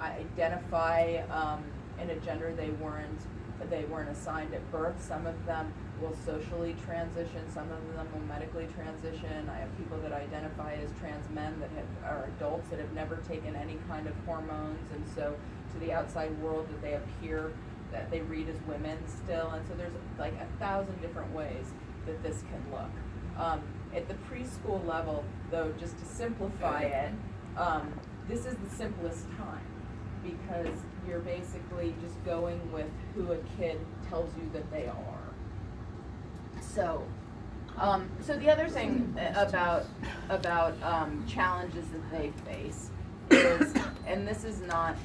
identify in a gender they weren't assigned at birth. Some of them will socially transition, some of them will medically transition. I have people that identify as trans men that are adults that have never taken any kind of hormones, and so to the outside world that they appear, that they read as women still. And so there's like 1,000 different ways that this can look. At the preschool level, though, just to simplify it, this is the simplest time, because you're basically just going with who a kid tells you that they are. So, so the other thing about challenges that they face is, and this is not,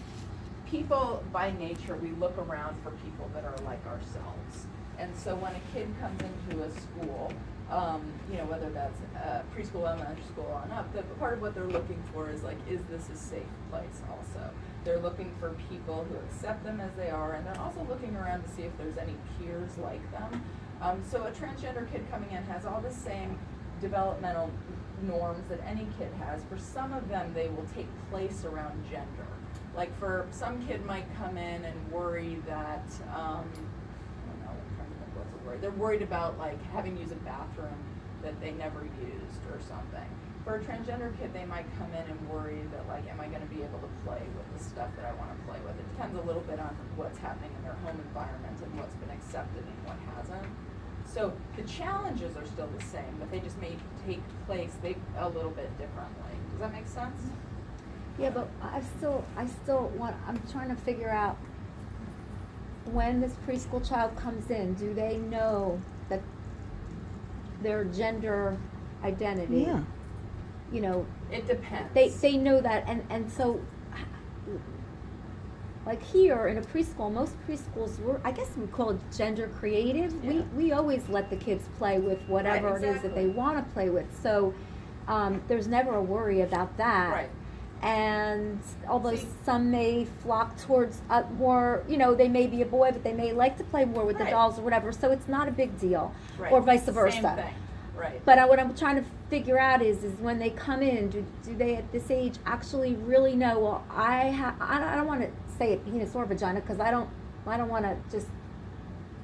people by nature, we look around for people that are like ourselves. And so when a kid comes into a school, you know, whether that's preschool, elementary school on up, the part of what they're looking for is like, is this a safe place also? They're looking for people who accept them as they are, and they're also looking around to see if there's any peers like them. So a transgender kid coming in has all the same developmental norms that any kid has. For some of them, they will take place around gender. Like for some kid might come in and worry that, I don't know, I'm trying to think what's the word. They're worried about like having to use a bathroom that they never used or something. For a transgender kid, they might come in and worry that like, am I going to be able to play with the stuff that I want to play with? It depends a little bit on what's happening in their home environment and what's been accepted and what hasn't. So the challenges are still the same, but they just may take place a little bit differently. Does that make sense? Yeah, but I still want, I'm trying to figure out, when this preschool child comes in, do they know that their gender identity? Yeah. You know, It depends. they know that, and so, like here in a preschool, most preschools, I guess we call it gender creative. Yeah. We always let the kids play with whatever Right, it is that they exactly. want to play with. So there's never a worry about that. Right. And although See- some may flock towards more, you know, they may be a boy, but they may like to play more with the Right. dolls or whatever. So it's not a big deal, Right. or vice versa. Same thing. Right. But what I'm trying to figure out is when they come in, do they at this age actually really know? Well, I don't want to say a penis or vagina, because I don't want to just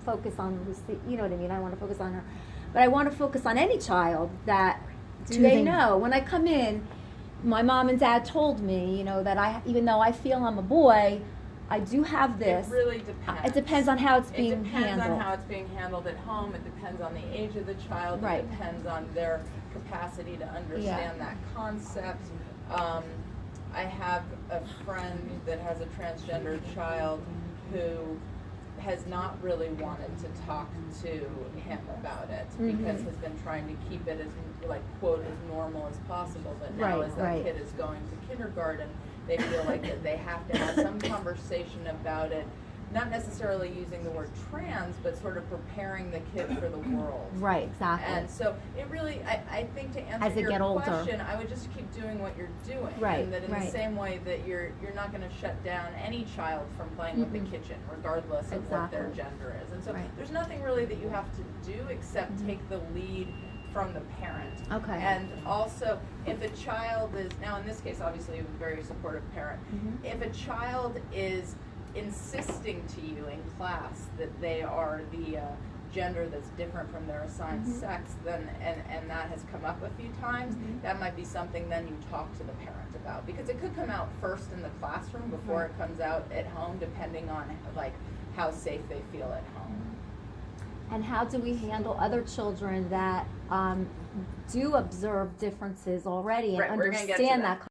focus on Lucy. You know what I mean? I want to focus on her, but I want to focus on any child. That do they know when I come in? My mom and dad told me, you know, that even though I feel I'm a boy, I do have this. It really depends. It depends on how it's being It depends handled. on how it's being handled at home. It depends on the age of the child. Right. It depends on their capacity to understand that concept. I have a friend that has a transgender child who has not really wanted to talk to him about it, because has been trying to keep it as, like, quote, as normal as possible. But now Right, as that right. kid is going to kindergarten, they feel like that they have to have some conversation about it, not necessarily using the word trans, but sort of preparing the kid for the world. Right, exactly. And so it really, I think, to As answer they your get older. question, I would just keep doing what you're doing. Right, And that in right. the same way that you're not going to shut down any child from playing with the kitchen, regardless of what their Exactly. gender is. And so Right. there's nothing really that you have to do except take the lead from the parent. Okay. And also, if a child is, now in this case, obviously a very supportive parent, if a child is insisting to you in class that they are the gender that's different from their assigned sex, then and that has come up a few times, that might be something then you talk to the parent about, because it could come out first in the classroom before it comes out at home, depending on like how safe they feel at home. And how do we handle other children that do observe differences already and Right, we're gonna get to understand that. that